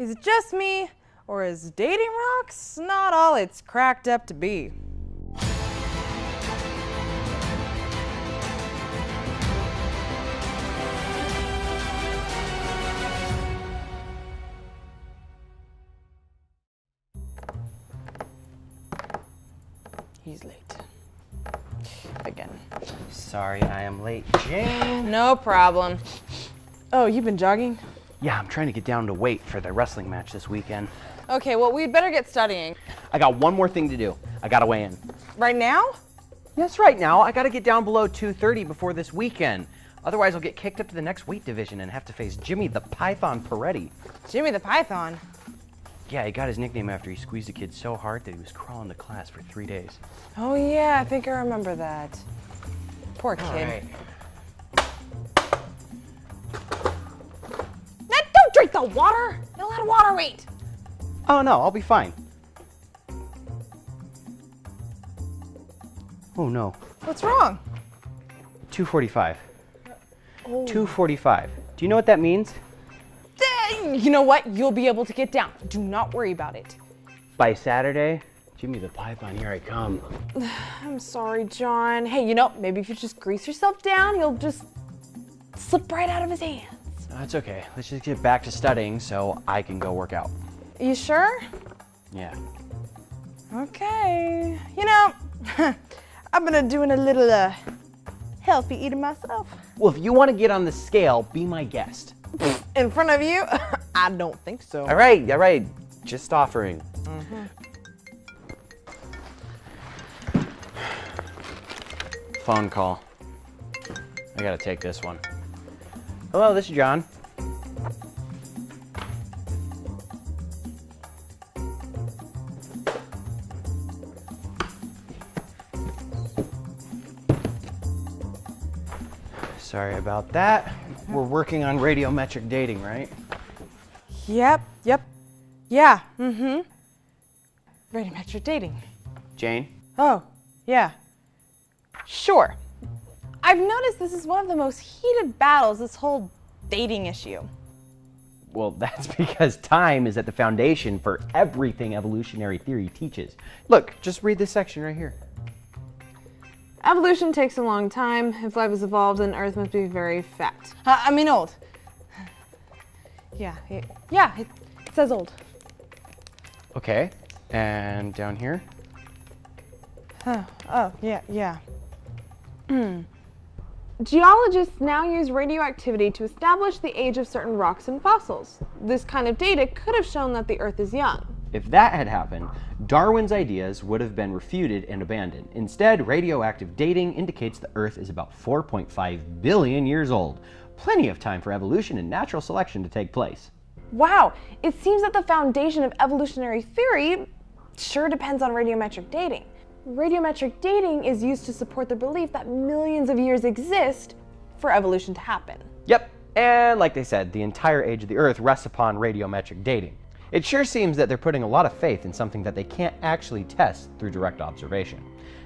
Is it just me, or is dating rocks not all it's cracked up to be? He's late. Again. Sorry, I am late, Jane. No problem. Oh, you've been jogging? Yeah, I'm trying to get down to weight for the wrestling match this weekend. Okay, well, we'd better get studying. I got one more thing to do. I gotta weigh in. Right now? Yes, right now. I gotta get down below 230 before this weekend. Otherwise, I'll get kicked up to the next weight division and have to face Jimmy the Python Peretti. Jimmy the Python? Yeah, he got his nickname after he squeezed a kid so hard that he was crawling to class for 3 days. Oh, yeah, I think I remember that. Poor kid. All right. Ned, don't drink the water! You'll add water weight! Oh, no, I'll be fine. Oh, no. What's wrong? 245. Oh. 245. Do you know what that means? You know what? You'll be able to get down. Do not worry about it. By Saturday, Jimmy the Python, here I come. I'm sorry, John. Hey, you know, maybe if you just grease yourself down, you'll just slip right out of his hands. That's okay. Let's just get back to studying so I can go work out. You sure? Yeah. Okay. You know, I've been doing a little healthy eating myself. Well, if you want to get on the scale, be my guest. In front of you? I don't think so. All right. Just offering. Phone call. I gotta take this one. Hello, this is John. Sorry about that. We're working on radiometric dating, right? Yep. Yeah, Radiometric dating. Jane? Oh, yeah. Sure. I've noticed this is one of the most heated battles, this whole dating issue. Well, that's because time is at the foundation for everything evolutionary theory teaches. Look, just read this section right here. Evolution takes a long time. If life has evolved, then Earth must be very fat. Old. Yeah, it says old. Okay, and down here? Oh, yeah. Geologists now use radioactivity to establish the age of certain rocks and fossils. This kind of data could have shown that the Earth is young. If that had happened, Darwin's ideas would have been refuted and abandoned. Instead, radioactive dating indicates the Earth is about 4.5 billion years old. Plenty of time for evolution and natural selection to take place. Wow, it seems that the foundation of evolutionary theory sure depends on radiometric dating. Radiometric dating is used to support the belief that millions of years exist for evolution to happen. Yep, and like they said, the entire age of the Earth rests upon radiometric dating. It sure seems that they're putting a lot of faith in something that they can't actually test through direct observation.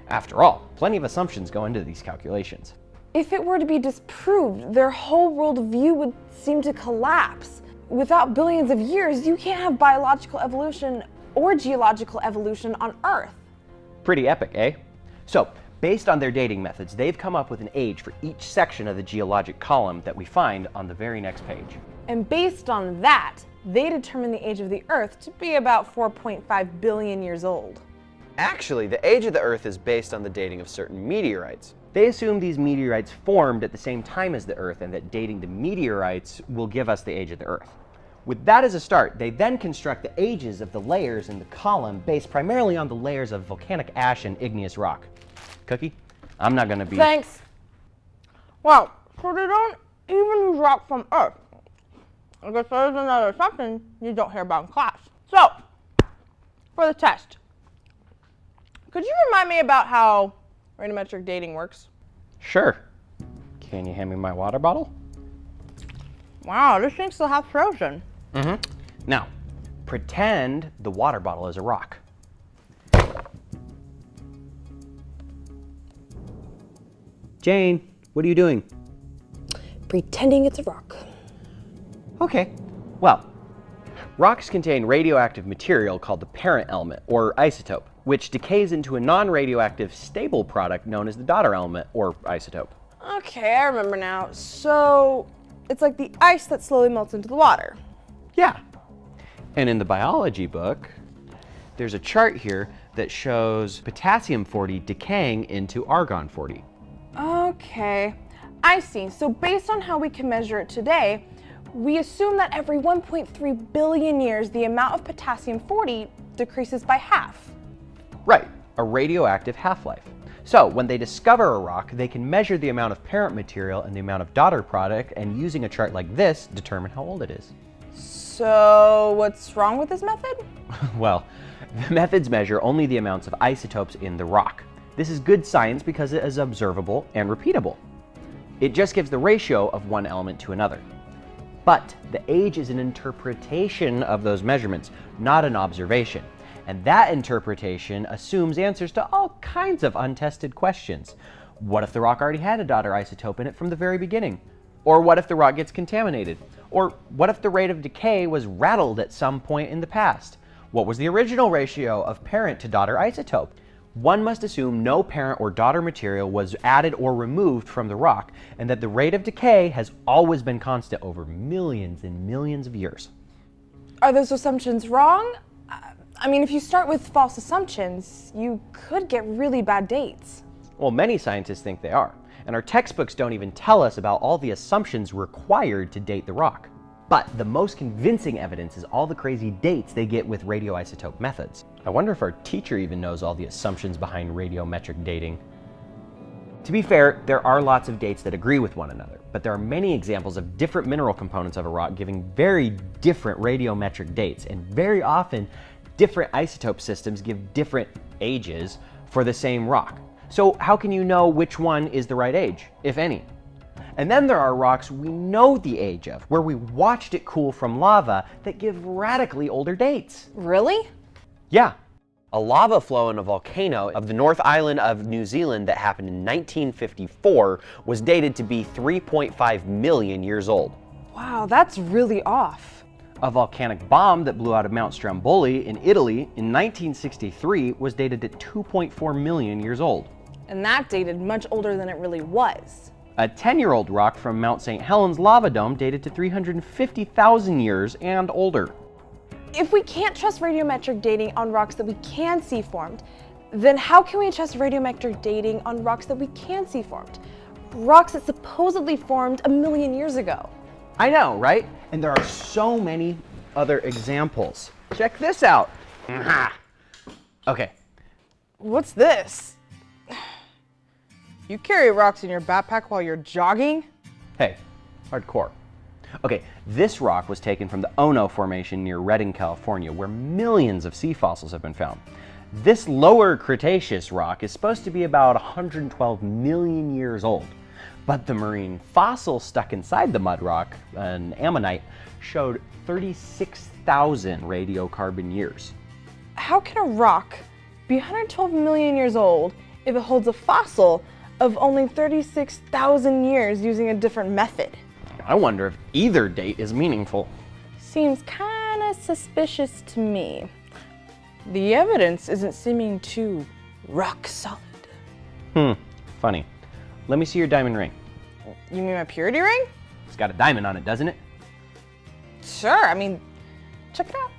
After all, plenty of assumptions go into these calculations. If it were to be disproved, their whole worldview would seem to collapse. Without billions of years, you can't have biological evolution or geological evolution on Earth. Pretty epic, eh? So, based on their dating methods, they've come up with an age for each section of the geologic column that we find on the very next page. And based on that, they determine the age of the Earth to be about 4.5 billion years old. Actually, the age of the Earth is based on the dating of certain meteorites. They assume these meteorites formed at the same time as the Earth and that dating the meteorites will give us the age of the Earth. With that as a start, they then construct the ages of the layers in the column based primarily on the layers of volcanic ash and igneous rock. Cookie, I'm not gonna be... Thanks. Wow, so they don't even use rock from Earth. I guess there's another assumption you don't hear about in class. So, for the test, could you remind me about how radiometric dating works? Sure. Can you hand me my water bottle? Wow, this thing's still half frozen. Now, pretend the water bottle is a rock. Jane, what are you doing? Pretending it's a rock. Okay, well, Rocks contain radioactive material called the parent element, or isotope, which decays into a non-radioactive stable product known as the daughter element, or isotope. Okay, I remember now. So it's like the ice that slowly melts into the water. Yeah. And in the biology book, there's a chart here that shows potassium-40 decaying into argon-40. Okay, I see. So based on how we can measure it today, we assume that every 1.3 billion years, the amount of potassium-40 decreases by half. Right, a radioactive half-life. So when they discover a rock, they can measure the amount of parent material and the amount of daughter product, and using a chart like this, determine how old it is. So what's wrong with this method? Well, the methods measure only the amounts of isotopes in the rock. This is good science because it is observable and repeatable. It just gives the ratio of one element to another. But the age is an interpretation of those measurements, not an observation. And that interpretation assumes answers to all kinds of untested questions. What if the rock already had a daughter isotope in it from the very beginning? Or what if the rock gets contaminated? Or what if the rate of decay was rattled at some point in the past? What was the original ratio of parent to daughter isotope? One must assume no parent or daughter material was added or removed from the rock, and that the rate of decay has always been constant over millions and millions of years. Are those assumptions wrong? I mean, if you start with false assumptions, you could get really bad dates. Well, many scientists think they are, and our textbooks don't even tell us about all the assumptions required to date the rock. But the most convincing evidence is all the crazy dates they get with radioisotope methods. I wonder if our teacher even knows all the assumptions behind radiometric dating. To be fair, there are lots of dates that agree with one another, but there are many examples of different mineral components of a rock giving very different radiometric dates, and very often different isotope systems give different ages for the same rock. So how can you know which one is the right age, if any? And then there are rocks we know the age of, where we watched it cool from lava, that give radically older dates. Really? Yeah. A lava flow in a volcano of the North Island of New Zealand that happened in 1954 was dated to be 3.5 million years old. Wow, that's really off. A volcanic bomb that blew out of Mount Stromboli in Italy in 1963 was dated to 2.4 million years old. And that dated much older than it really was. A 10-year-old rock from Mount St. Helens lava dome dated to 350,000 years and older. If we can't trust radiometric dating on rocks that we can see formed, then how can we trust radiometric dating on rocks that we can see formed? Rocks that supposedly formed 1 million years ago. I know, right? And there are so many other examples. Check this out. Okay. What's this? You carry rocks in your backpack while you're jogging? Hey, hardcore. Okay, this rock was taken from the Ono Formation near Redding, California, where millions of sea fossils have been found. This lower Cretaceous rock is supposed to be about 112 million years old, but the marine fossil stuck inside the mud rock, an ammonite, showed 36,000 radiocarbon years. How can a rock be 112 million years old if it holds a fossil of only 36,000 years using a different method? I wonder if either date is meaningful. Seems kinda suspicious to me. The evidence isn't seeming too rock solid. Funny. Let me see your diamond ring. You mean my purity ring? It's got a diamond on it, doesn't it? Sure, I mean, check it out.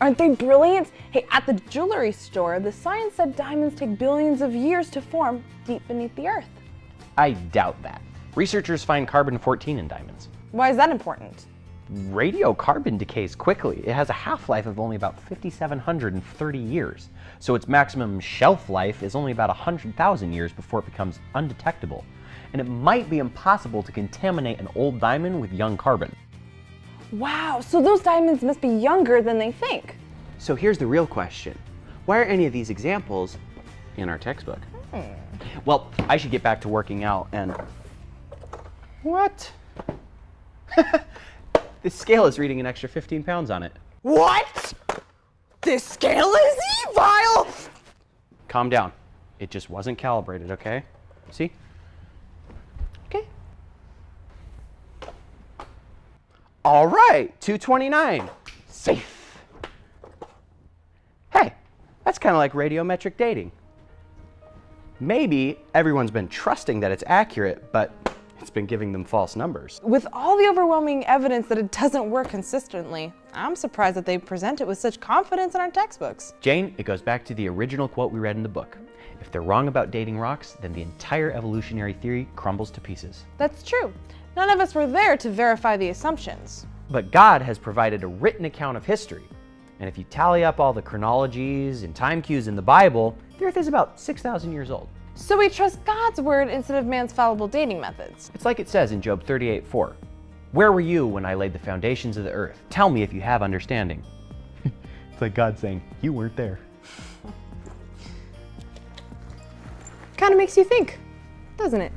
Aren't they brilliant? Hey, at the jewelry store, the sign said diamonds take billions of years to form deep beneath the earth. I doubt that. Researchers find carbon-14 in diamonds. Why is that important? Radiocarbon decays quickly. It has a half-life of only about 5,730 years. So its maximum shelf life is only about 100,000 years before it becomes undetectable. And it might be impossible to contaminate an old diamond with young carbon. Wow, so those diamonds must be younger than they think. So here's the real question. Why are any of these examples in our textbook? Well, I should get back to working out and... What? This scale is reading an extra 15 pounds on it. What? This scale is evil! Calm down. It just wasn't calibrated, okay? See? Okay. All right, 229. safe. Hey, that's kind of like radiometric dating. Maybe everyone's been trusting that it's accurate, but it's been giving them false numbers. With all the overwhelming evidence that it doesn't work consistently, I'm surprised that they present it with such confidence in our textbooks. Jane, it goes back to the original quote we read in the book. If they're wrong about dating rocks, then the entire evolutionary theory crumbles to pieces. That's true. None of us were there to verify the assumptions. But God has provided a written account of history. And if you tally up all the chronologies and time cues in the Bible, the Earth is about 6,000 years old. So we trust God's word instead of man's fallible dating methods. It's like it says in Job 38:4. Where were you when I laid the foundations of the earth? Tell me if you have understanding. It's like God saying, you weren't there. Kind of makes you think, doesn't it?